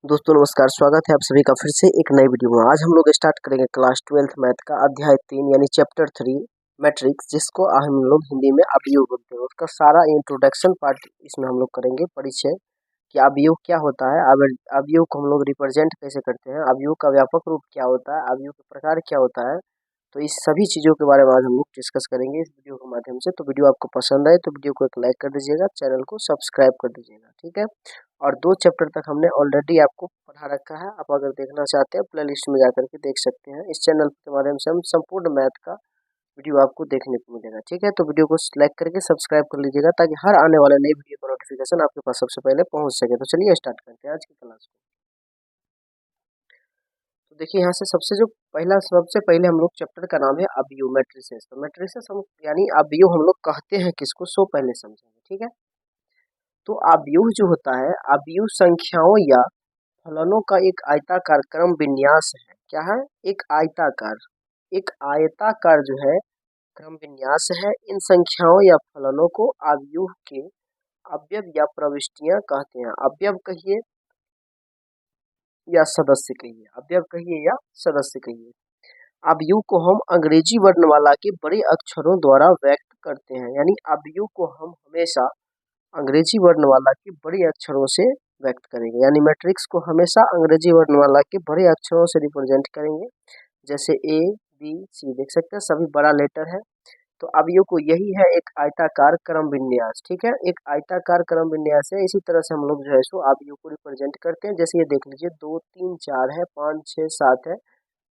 दोस्तों नमस्कार, स्वागत है आप सभी का फिर से एक नई वीडियो में। आज हम लोग स्टार्ट करेंगे क्लास 12th मैथ का अध्याय 3 यानी चैप्टर 3 मैट्रिक्स, जिसको हम लोग हिंदी में अवयव बोलते हैं। उसका सारा इंट्रोडक्शन पार्ट इसमें हम लोग करेंगे, परिचय कि अवयव क्या होता है, अवयव को हम लोग रिप्रेजेंट कैसे करते हैं, अवयव का व्यापक रूप क्या होता है, अवयव के प्रकार क्या होता है। तो इस सभी चीज़ों के बारे में आज हम लोग डिस्कस करेंगे इस वीडियो के माध्यम से। तो वीडियो आपको पसंद आए तो वीडियो को एक लाइक कर दीजिएगा, चैनल को सब्सक्राइब कर दीजिएगा, ठीक है। और 2 चैप्टर तक हमने ऑलरेडी आपको पढ़ा रखा है। आप अगर देखना चाहते हैं प्ले लिस्ट में जाकर के देख सकते हैं। इस चैनल के माध्यम से हम संपूर्ण मैथ का वीडियो आपको देखने को मिलेगा, ठीक है। तो वीडियो को लाइक करके सब्सक्राइब कर लीजिएगा ताकि हर आने वाले नई वीडियो का नोटिफिकेशन आपके पास सबसे पहले पहुंच सके। तो चलिए स्टार्ट करते हैं आज की क्लास को। तो देखिए यहाँ से सबसे पहले हम लोग चैप्टर का नाम है अवयव, मैट्रिसेस। तो मैट्रिसेस हम यानी अवयव हम लोग कहते हैं किसको, सो पहले समझेंगे, ठीक है। तो अवयव जो होता है, अवयव संख्याओं या फलनों का एक आयताकार क्रम विन्यास है। क्या है? एक आयताकार जो है क्रम विन्यास है। इन संख्याओं या फलनों को अवयव के अवयव या प्रविष्टियां कहते हैं। अवयव कहिए या सदस्य कहिए, अवयव कहिए या सदस्य कहिए। अवयव को हम अंग्रेजी वर्णमाला के बड़े अक्षरों द्वारा व्यक्त करते हैं, यानी अवयव को हम हमेशा अंग्रेजी वर्णमाला के बड़े अक्षरों से व्यक्त करेंगे, यानी मैट्रिक्स को हमेशा अंग्रेजी वर्णमाला के बड़े अक्षरों से रिप्रेजेंट करेंगे। जैसे ए बी सी देख सकते हैं, सभी बड़ा लेटर है। तो अवयव को यही है एक आयताकार क्रम विन्यास, ठीक है। एक आयताकार क्रम विन्यास है। इसी तरह से हम लोग जो है सो अवयव को रिप्रेजेंट करते हैं। जैसे ये देख लीजिए 2 3 4 है, 5 6 7 है।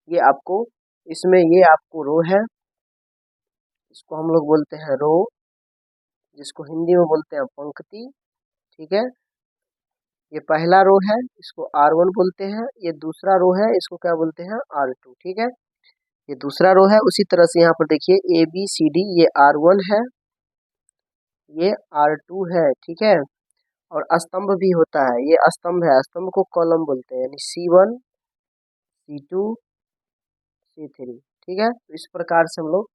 ये आपको इसमें ये आपको रो है, इसको हम लोग बोलते हैं रो, जिसको हिंदी में बोलते हैं पंक्ति, ठीक है। ये पहला रो है, इसको R1 बोलते हैं। ये दूसरा रो है, इसको क्या बोलते हैं R2, ठीक है। ये दूसरा रो है। उसी तरह से यहाँ पर देखिए ABCD, ये R1 है, ये R2 है, ठीक है। और स्तंभ भी होता है, ये स्तंभ है, स्तंभ को कॉलम बोलते हैं, यानी C1 C2 C3, ठीक है। तो इस प्रकार से हम लोग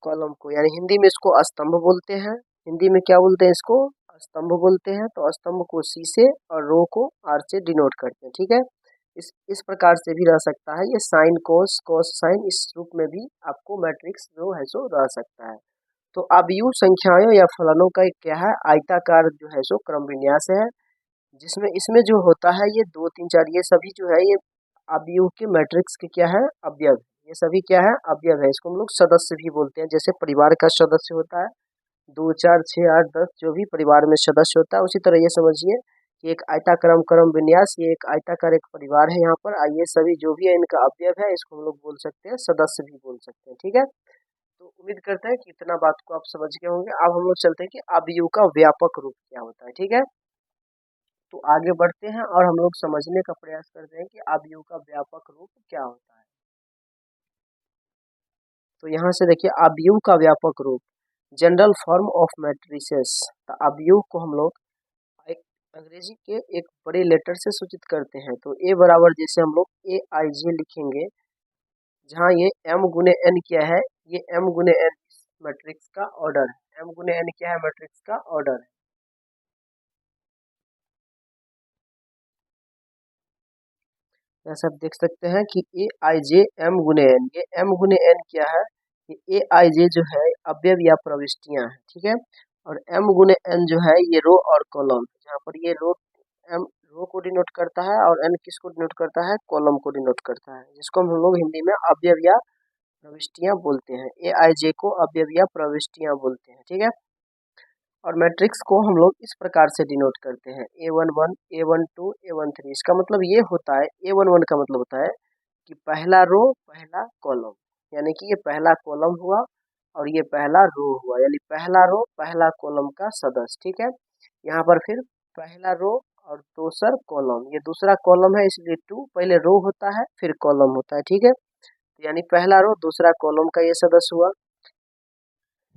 कॉलम को, यानी हिंदी में इसको स्तंभ बोलते हैं। हिंदी में क्या बोलते हैं? इसको स्तंभ बोलते हैं। तो स्तंभ को C से और रो को R से डिनोट करते हैं, ठीक है। इस प्रकार से भी रह सकता है। ये साइन कोस, कोस साइन, इस रूप में भी आपको मैट्रिक्स जो है सो रह सकता है। तो अवयव संख्याओं या फलनों का एक क्या है, आयताकार जो है सो क्रम विन्यास है, जिसमें इसमें जो होता है ये 2 3 4 ये सभी जो है ये अवयव के मैट्रिक्स के क्या है, अवयव। ये सभी क्या है, अवयव है। इसको हम लोग सदस्य भी बोलते हैं। जैसे परिवार का सदस्य होता है 2 4 6 8 10, जो भी परिवार में सदस्य होता है, उसी तरह ये समझिए कि एक आयताक्रम क्रम विन्यास, ये एक आयताकार एक परिवार है। यहाँ पर आइए सभी जो भी है इनका अवयव है, इसको हम लोग बोल सकते हैं सदस्य भी बोल सकते हैं, ठीक है। तो उम्मीद करते हैं कि इतना बात को आप समझ गए होंगे। अब हम लोग चलते हैं कि अवयव का व्यापक रूप क्या होता है, ठीक है। तो आगे बढ़ते हैं और हम लोग समझने का प्रयास करते हैं कि अवयव का व्यापक रूप क्या होता है। तो यहाँ से देखिए अवयव का व्यापक रूप, जनरल फॉर्म ऑफ मैट्रिसेस। तो अवयव को हम लोग एक अंग्रेजी के एक बड़े लेटर से सूचित करते हैं। तो ए बराबर जैसे हम लोग AIJ लिखेंगे, जहाँ ये m गुने n क्या है, ये m गुने n मैट्रिक्स का ऑर्डर है। m गुने n क्या है, मैट्रिक्स का ऑर्डर है। जैसे आप देख सकते हैं कि AIJ m गुने n, ये m गुने n क्या है, ये AIJ जो है अवयव या प्रविष्टियां हैं, ठीक है। और m गुने n जो है ये रो और कॉलम, जहाँ पर ये m रो को डिनोट करता है और n किसको डिनोट करता है, कॉलम को डिनोट करता है, जिसको हम लोग हिंदी में अवयव या प्रविष्टियां बोलते हैं। AIJ को अवयव या प्रविष्टियां बोलते हैं, ठीक है। और मैट्रिक्स को हम लोग इस प्रकार से डिनोट करते हैं A11 A12 A13। इसका मतलब ये होता है, A11 का मतलब होता है कि पहला रो पहला कॉलम, यानी कि ये पहला कॉलम हुआ और ये पहला रो हुआ, यानी पहला रो पहला कॉलम का सदस्य, ठीक है। यहाँ पर फिर पहला रो और दूसरा कॉलम, ये दूसरा कॉलम है इसलिए 2, पहले रो होता है फिर कॉलम होता है, ठीक है। यानी पहला रो दूसरा कॉलम का ये सदस्य हुआ,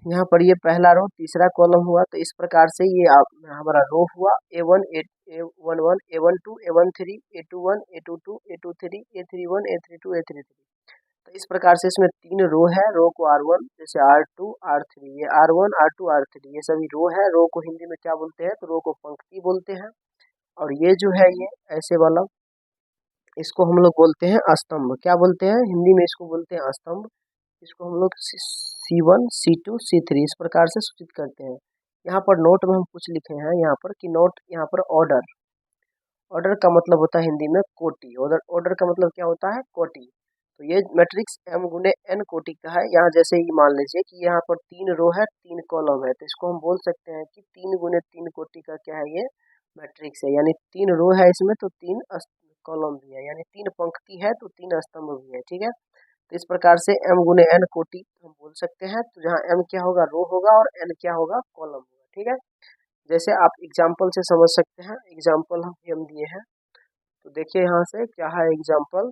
यहाँ पर ये पहला रो तीसरा कॉलम हुआ। तो इस प्रकार से ये हमारा रो हुआ A1 A11 A12 A13 A21 A22 A23 A31 A32 A33। तो इस प्रकार से इसमें 3 रो है। रो को R1, जैसे R2 R3, ये R1 R2 R3 ये सभी रो है। रो को हिंदी में क्या बोलते हैं, तो रो को पंक्ति बोलते हैं। और ये जो है ये ऐसे वाला, इसको हम लोग बोलते हैं स्तंभ। क्या बोलते हैं हिंदी में? इसको बोलते हैं स्तंभ। इसको हम लोग C1 C2 C3 इस प्रकार से सूचित करते हैं। यहाँ पर नोट में हम कुछ लिखे हैं यहाँ पर कि नोट, यहाँ पर ऑर्डर। ऑर्डर का मतलब होता है हिंदी में कोटि। ऑर्डर, ऑर्डर का मतलब क्या होता है? कोटि। तो ये मैट्रिक्स m गुने n कोटि का है। यहाँ जैसे ही मान लीजिए कि यहाँ पर 3 रो है 3 कॉलम है, तो इसको हम बोल सकते हैं कि 3 गुने 3 कोटि का क्या है? ये मैट्रिक्स है। यानी 3 रो है इसमें तो 3 कॉलम भी है, यानी 3 पंक्ति है तो 3 स्तंभ भी है। ठीक है, तो इस प्रकार से m गुने n कोटि हम बोल सकते हैं। तो जहाँ m क्या होगा? रो होगा, और n क्या होगा? कॉलम होगा। ठीक है, जैसे आप एग्जाम्पल से समझ सकते हैं। एग्जाम्पल हम दिए हैं, तो देखिए यहाँ से क्या है एग्जाम्पल।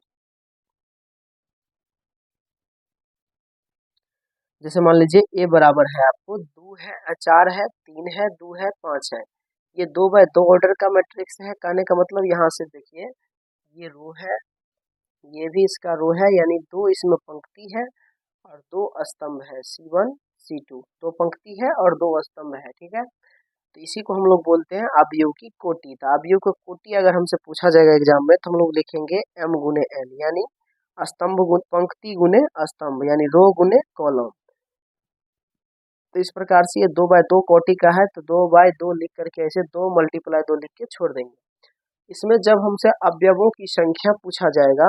जैसे मान लीजिए a बराबर है आपको 2 है 4 है 3 है 2 है 5 है। ये 2 बाय 2 ऑर्डर का मैट्रिक्स है। कहने का मतलब यहाँ से देखिए ये रो है, ये भी इसका रो है, यानी 2 इसमें पंक्ति है और 2 स्तंभ है। C1 C2 2 पंक्ति है और 2 स्तंभ है। ठीक है, तो इसी को हम लोग बोलते हैं अवयव की कोटि। तो अवयव की कोटि अगर हमसे पूछा जाएगा एग्जाम में, तो हम लोग लिखेंगे m गुने n, यानी स्तंभ गुने पंक्ति गुने स्तंभ, यानी रो गुने कॉलम। तो इस प्रकार से ये 2 बाय 2 कोटि का है, तो 2 बाय 2 लिख करके ऐसे 2 मल्टीप्लाई 2 लिख के छोड़ देंगे। इसमें जब हमसे अवयवों की संख्या पूछा जाएगा,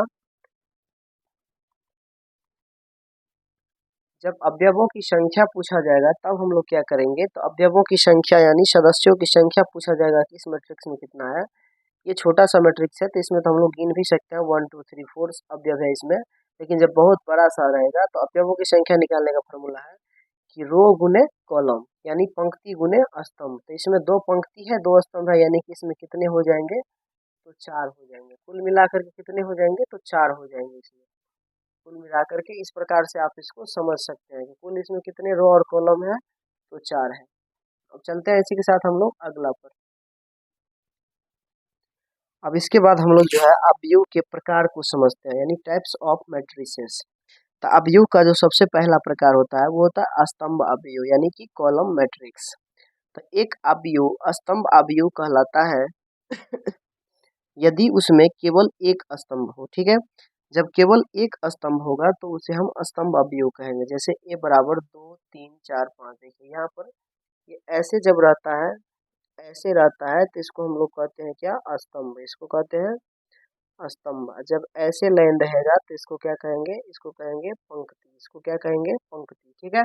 जब अवयवों की संख्या पूछा जाएगा तब हम लोग क्या करेंगे? तो अवयवों की संख्या यानी सदस्यों की संख्या पूछा जाएगा कि इस मैट्रिक्स में कितना है। ये छोटा सा मैट्रिक्स है, तो इसमें तो हम लोग गिन भी सकते हैं 1 2 3 4 अवयव है इसमें। लेकिन जब बहुत बड़ा सा रहेगा तो अवयवों की संख्या निकालने का फॉर्मूला है कि रो गुने कॉलम, यानी पंक्ति गुने स्तंभ। तो इसमें 2 पंक्ति है 2 स्तंभ है, यानी कि इसमें कितने हो जाएंगे? तो 4 हो जाएंगे। कुल मिलाकर के कितने हो जाएंगे? तो 4 हो जाएंगे इसमें कुल मिलाकर के। इस प्रकार से आप इसको समझ सकते हैं कि कुल इसमें कितने रो और कॉलम है? तो 4 है। अब चलते हैं इसी के साथ हम लोग अगला पर। अब इसके बाद हम लोग जो है अवयव के प्रकार को समझते हैं, यानी टाइप्स ऑफ मैट्रिसेस। तो अवयव का जो सबसे पहला प्रकार होता है वो होता है स्तंभ अवयव, यानी कि कॉलम मैट्रिक्स। तो एक अवयव स्तंभ अवयव कहलाता है यदि उसमें केवल एक स्तंभ हो। ठीक है, जब केवल एक स्तंभ होगा तो उसे हम स्तंभ अवयव कहेंगे। जैसे a बराबर 2 3 4 5, देखिए यहाँ पर ये ऐसे जब रहता है, ऐसे रहता है, तो इसको हम लोग कहते हैं क्या? स्तंभ। इसको कहते हैं स्तंभ। जब ऐसे लाइन रहेगा तो इसको क्या कहेंगे? इसको कहेंगे पंक्ति। इसको क्या कहेंगे? पंक्ति। ठीक है,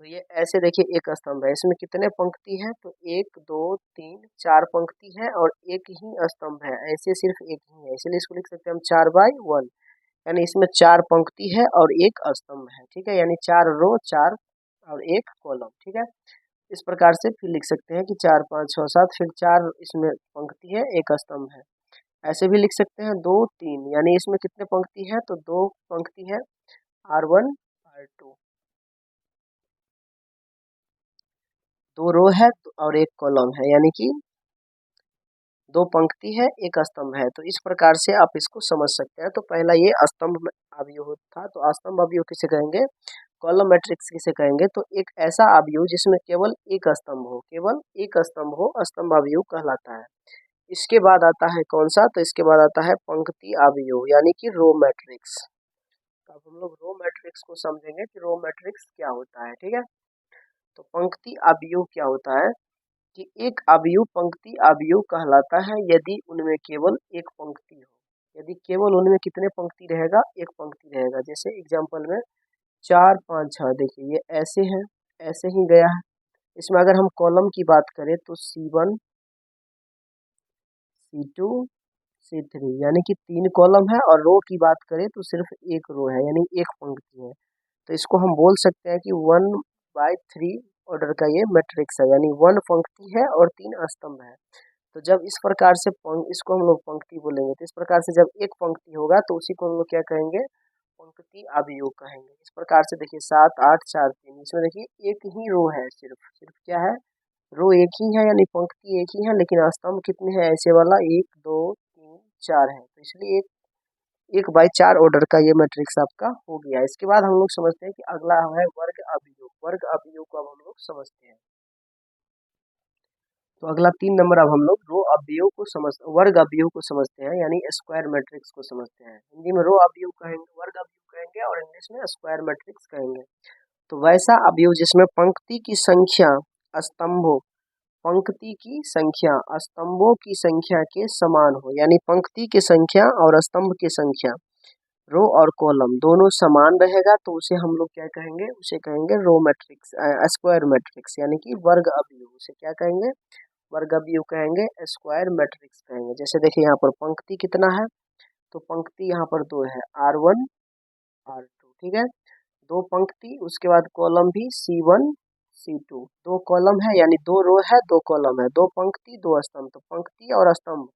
तो ये ऐसे देखिए एक स्तंभ है, इसमें कितने पंक्ति है? तो 1 2 3 4 पंक्ति है और एक ही स्तंभ है। ऐसे सिर्फ एक ही है, इसलिए इसको लिख सकते हैं हम 4 बाय 1, यानी इसमें 4 पंक्ति है और एक स्तंभ है। ठीक है, यानी 4 रो 4 और एक कॉलम। ठीक है, इस प्रकार से फिर लिख सकते हैं कि 4 5 6 7, फिर 4 इसमें पंक्ति है एक स्तंभ है। ऐसे भी लिख सकते हैं 2 3, यानी इसमें कितने पंक्ति है? तो 2 पंक्ति है, R1 R2, 2 रो है और एक कॉलम है, यानी कि 2 पंक्ति है एक स्तंभ है। तो इस प्रकार से आप इसको समझ सकते हैं। तो पहला ये स्तंभ अवयव था। तो स्तंभ अवयव किसे कहेंगे? कॉलम मैट्रिक्स किसे कहेंगे? तो एक ऐसा अवयव जिसमें केवल एक स्तंभ हो, केवल एक स्तंभ हो, स्तंभ अवयव कहलाता है। इसके बाद आता है कौन सा? तो इसके बाद आता है पंक्ति अवयव, यानी कि रो मैट्रिक्स। तो अब हम लोग रो मैट्रिक्स को समझेंगे कि रो मैट्रिक्स क्या होता है। ठीक है, तो पंक्ति अवयव क्या होता है कि एक अवयव पंक्ति अवयव कहलाता है यदि उनमें केवल एक पंक्ति हो। यदि केवल उनमें कितने पंक्ति रहेगा? एक पंक्ति रहेगा। जैसे एग्जांपल में 4 5 6, देखिए ये ऐसे है, ऐसे ही गया है। इसमें अगर हम कॉलम की बात करें तो C1 C2 C3, यानी कि 3 कॉलम है, और रो की बात करें तो सिर्फ एक रो है, यानी एक पंक्ति है। तो इसको हम बोल सकते हैं कि 1/3 ऑर्डर का ये मैट्रिक्स है, यानी 1 पंक्ति है और 3 स्तंभ है। तो जब इस प्रकार से इसको हम लोग पंक्ति बोलेंगे, तो इस प्रकार से जब एक पंक्ति होगा तो उसी को हम लोग क्या कहेंगे? पंक्ति अवयव कहेंगे। इस प्रकार से देखिए 7 8 4 3, इसमें देखिए एक ही रो है, सिर्फ सिर्फ क्या है? रो एक ही है, यानी पंक्ति एक ही है, लेकिन स्तंभ कितने हैं? ऐसे वाला 1 2 3 4 है। तो इसलिए 1/4 ऑर्डर का ये मैट्रिक्स आपका हो गया। इसके बाद हम लोग समझते हैं कि अगला है वर्ग अवयव। वर्ग अवयव को अब हम लोग समझते हैं। तो अगला 3 नंबर अब हम लोग रो वर्ग अवयव को समझते हैं, यानी स्क्वायर मैट्रिक्स को समझते हैं। हिंदी में रो अवयव कहेंगे, वर्ग अवयव कहेंगे, और इंग्लिश में स्क्वायर मैट्रिक्स कहेंगे। तो वैसा अवयव जिसमें पंक्ति की संख्या स्तंभों की संख्या के समान हो, यानी पंक्ति की संख्या और स्तंभ की संख्या, रो और कॉलम दोनों समान रहेगा, तो उसे हम लोग क्या कहेंगे, उसे कहेंगे रो मैट्रिक्स, स्क्वायर मैट्रिक्स, यानी कि वर्ग अवयव। उसे क्या कहेंगे, वर्ग अवयव कहेंगे, स्क्वायर मैट्रिक्स कहेंगे। जैसे देखिए यहाँ पर पंक्ति कितना है, तो पंक्ति यहाँ पर 2 है, R1 R2, ठीक है, 2 पंक्ति, उसके बाद कॉलम भी C1 C2, 2 कॉलम है, यानी 2 रो है 2 कॉलम है, 2 पंक्ति 2 स्तंभ। तो पंक्ति और स्तंभ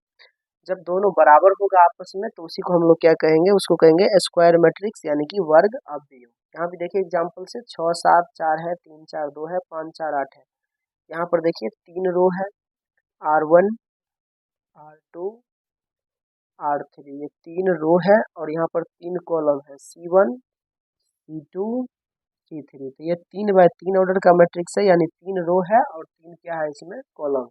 जब दोनों बराबर होगा आपस में, तो उसी को हम लोग क्या कहेंगे, उसको कहेंगे स्क्वायर मैट्रिक्स, यानी कि वर्ग अवयव। यहाँ पे देखिए एग्जांपल से 6 7 4 है, 3 4 2 है, 5 4 8 है। यहाँ पर देखिए 3 रो है, R1 R2 R3, ये 3 रो है, और यहाँ पर 3 कॉलम है, C1 C2 C3। तो ये 3 बाय 3 ऑर्डर का मैट्रिक्स है, यानी 3 रो है और 3 क्या है, इसमें कॉलम है।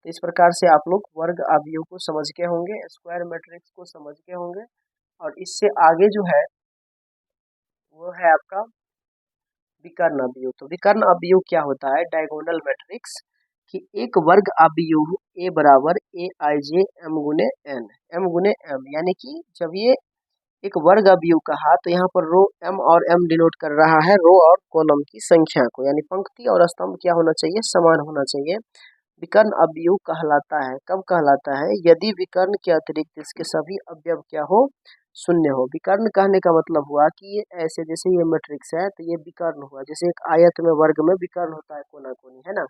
तो इस प्रकार से आप लोग वर्ग अवयव को समझ के होंगे, स्क्वायर मैट्रिक्स को समझ के होंगे। और इससे आगे जो है वो है आपका विकर्ण अवयव। तो विकर्ण अवयव क्या होता है, डायगोनल मैट्रिक्स, कि एक वर्ग अवयव A बराबर AIJ M गुने N, M गुने M, यानी कि जब ये एक वर्ग अवयव कहा, तो यहाँ पर रो M और M डिनोट कर रहा है रो और कॉलम की संख्या को, यानी पंक्ति और स्तंभ क्या होना चाहिए, समान होना चाहिए। विकर्ण अवयव कहलाता है, कब कहलाता है, यदि विकर्ण के अतिरिक्त इसके सभी अवयव क्या हो, शून्य हो। विकर्ण कहने का मतलब हुआ कि ये ऐसे, जैसे ये मैट्रिक्स है तो ये विकर्ण हुआ, जैसे एक आयत में वर्ग में विकर्ण होता है, कोना कोनी, है ना।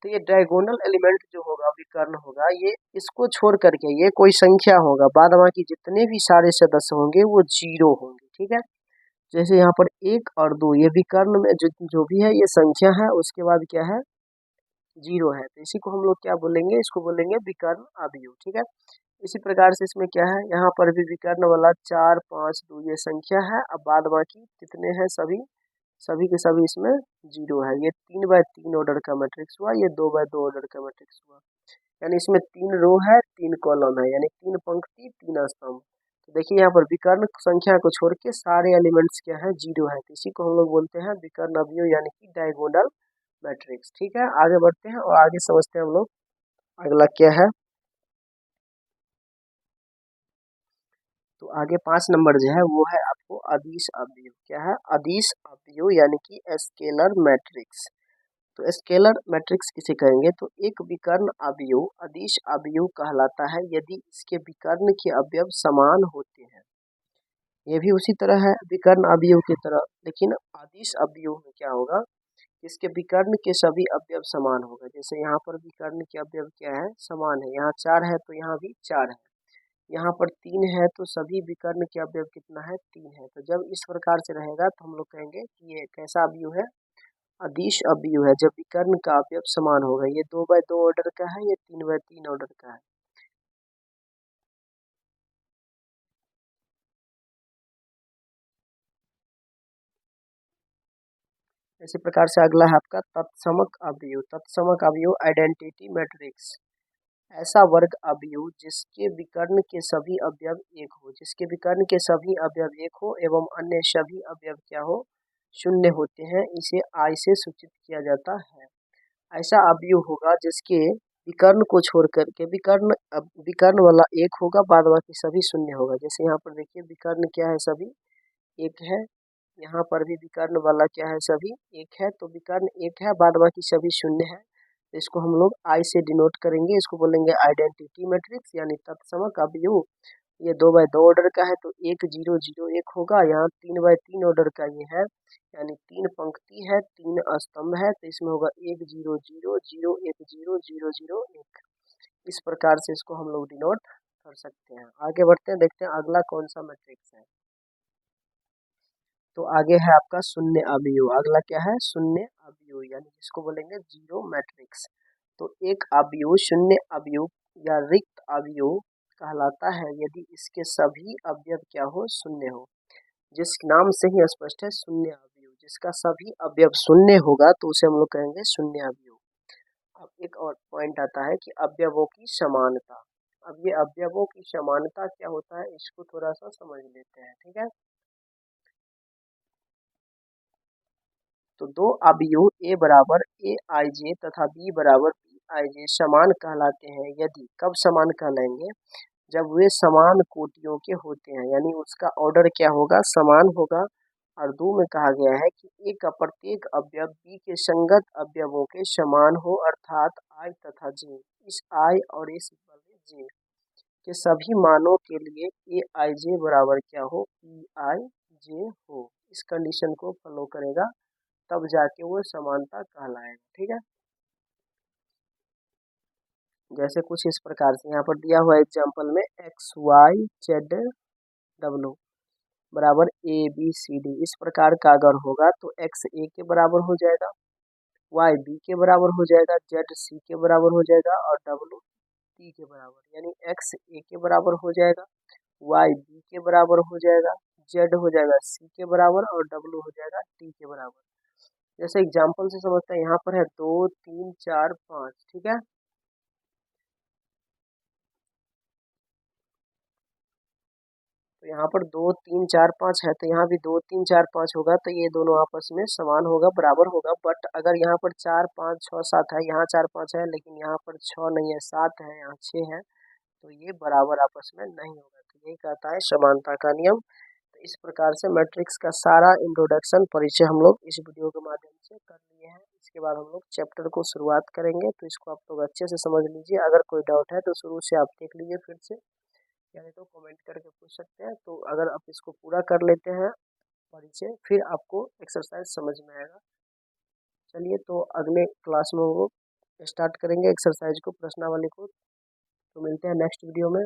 तो ये डायगोनल एलिमेंट जो होगा विकर्ण होगा, ये इसको छोड़ करके ये कोई संख्या होगा, बाद बाकी जितने भी सारे सदस्य होंगे वो 0 होंगे, ठीक है। जैसे यहाँ पर 1 और 2, ये विकर्ण में जो भी है ये संख्या है, उसके बाद क्या है, 0 है, तो इसी को हम लोग क्या बोलेंगे, इसको बोलेंगे विकर्ण अवयव, ठीक है। इसी प्रकार से इसमें क्या है, यहाँ पर भी विकर्ण वाला 4 5 2 ये संख्या है, अब बाद बाकी कितने हैं, सभी के सभी इसमें 0 है। ये 3 बाय 3 ऑर्डर का मैट्रिक्स हुआ, ये 2 बाय 2 ऑर्डर का मैट्रिक्स हुआ, यानी इसमें 3 रो है 3 कॉलम है, यानी 3 पंक्ति 3 स्तंभ। तो देखिए यहाँ पर विकर्ण संख्या को छोड़ के सारे एलिमेंट्स क्या है, 0 है, तो इसी को हम लोग बोलते हैं विकर्ण अवयव, यानी कि डायगोनल मैट्रिक्स, ठीक है। आगे बढ़ते हैं और आगे समझते हैं हम लोग अगला क्या है। तो आगे 5 नंबर जो है वो है आपको अदिश अवयव। क्या है, अदिश अवयव, यानी कि स्केलर मैट्रिक्स। तो स्केलर मैट्रिक्स किसे कहेंगे, तो एक विकर्ण अवयव अदिश अवयव कहलाता है यदि इसके विकर्ण के अवयव समान होते हैं। ये भी उसी तरह है विकर्ण अवयव की तरह, लेकिन अदिश अवयव में क्या होगा, इसके विकर्ण के सभी अवयव समान होगा। जैसे यहाँ पर विकर्ण के अवयव क्या है, समान है, यहाँ 4 है तो यहाँ भी 4 है, यहाँ पर 3 है तो सभी विकर्ण के अवयव कितना है, 3 है। तो जब इस प्रकार से रहेगा तो हम लोग कहेंगे कि ये कैसा अवयव है, अदिश अवयव है, जब विकर्ण का अवयव समान होगा। ये 2 बाय 2 ऑर्डर का है, ये 3 बाय 3 ऑर्डर का है। इसी प्रकार से अगला है आपका तत्समक अवयव। तत्समक अवयव आइडेंटिटी मैट्रिक्स, ऐसा वर्ग अवयव जिसके विकर्ण के सभी अवयव एक हो, जिसके विकर्ण के सभी अवयव एक हो एवं अन्य सभी अवयव क्या हो, शून्य होते हैं, इसे I से सूचित किया जाता है। ऐसा अवयव होगा जिसके विकर्ण को छोड़ करके विकर्ण वाला एक होगा, बाद बाकी सभी शून्य होगा। जैसे यहाँ पर देखिए विकर्ण क्या है, सभी एक है, यहाँ पर भी विकर्ण वाला क्या है, सभी एक है, तो विकर्ण एक है, बाद बाकी सभी शून्य है। तो इसको हम लोग I से डिनोट करेंगे, इसको बोलेंगे आइडेंटिटी मैट्रिक्स, यानी तत्समक अवयव। ये 2 बाय 2 ऑर्डर का है तो 1 0 0 1 होगा, यहाँ 3 बाय 3 ऑर्डर का ये है, यानी 3 पंक्ति है 3 स्तंभ है, तो इसमें होगा 1 0 0 0 1 0 0 0 1। इस प्रकार से इसको हम लोग डिनोट कर सकते हैं। आगे बढ़ते हैं, देखते हैं अगला कौन सा मैट्रिक्स है। तो आगे है आपका शून्य अवयव। अगला क्या है, शून्य अवयव, यानी जिसको बोलेंगे जीरो मैट्रिक्स। तो एक अवयव शून्य अवयव या रिक्त अवयव कहलाता है यदि इसके सभी अवयव क्या हो, शून्य हो। जिस नाम से ही स्पष्ट है, शून्य अवयव, जिसका सभी अवयव शून्य होगा तो उसे हम लोग कहेंगे शून्य अवयव। अब एक और पॉइंट आता है कि अवयवों की समानता। अब ये अवयवों की समानता क्या होता है, इसको थोड़ा सा समझ लेते हैं, ठीक है। तो दो अवयव ए बराबर ए आई जे तथा बी बराबर बी आई जे समान कहलाते हैं यदि, कब समान कहलाएंगे, जब वे समान कोटियों के होते हैं, यानी उसका ऑर्डर क्या होगा, समान होगा। और दो में कहा गया है कि ए का प्रत्येक अवयव बी के संगत अवयवों के समान हो, अर्थात आई तथा जे, इस आई और इस वाले जे के सभी मानों के लिए ए आई जे बराबर क्या हो, ई आई जे हो। इस कंडीशन को फॉलो करेगा तब जाके वो समानता कहलाएगा, ठीक है। जैसे कुछ इस प्रकार से यहाँ पर दिया हुआ एग्जाम्पल में एक्स वाई जेड डब्ल्यू बराबर ए बी सी डी, इस प्रकार का अगर होगा तो एक्स ए के बराबर हो जाएगा, वाई बी के बराबर हो जाएगा, जेड सी के बराबर हो जाएगा और डब्ल्यू डी के बराबर, यानी एक्स ए के बराबर हो जाएगा, वाई बी के बराबर हो जाएगा, जेड हो जाएगा सी के बराबर और डब्ल्यू हो जाएगा डी के बराबर। जैसे एग्जाम्पल से समझते हैं, यहाँ पर है 2 3 4 5, ठीक है। तो यहाँ पर 2 3 4 5 है, तो यहाँ भी 2 3 4 5 होगा, तो ये दोनों आपस में समान होगा, बराबर होगा। बट अगर यहाँ पर 4 5 6 7 है, यहाँ 4 5 है, लेकिन यहाँ पर 6 नहीं है, 7 है, यहाँ 6 है, तो ये बराबर आपस में नहीं होगा। तो यही कहता है समानता का नियम। तो इस प्रकार से मैट्रिक्स का सारा इंट्रोडक्शन परिचय हम लोग इस वीडियो के माध्यम से कर लिए हैं। इसके बाद हम लोग चैप्टर को शुरुआत करेंगे, तो इसको आप लोग अच्छे से समझ लीजिए। अगर कोई डाउट है तो शुरू से आप देख लीजिए फिर से, यानी तो कमेंट करके पूछ सकते हैं। तो अगर आप इसको पूरा कर लेते हैं परिचय, फिर आपको एक्सरसाइज समझ में आएगा। चलिए, तो अगले क्लास में वो स्टार्ट करेंगे एक्सरसाइज को, प्रश्नावली को। तो मिलते हैं नेक्स्ट वीडियो में।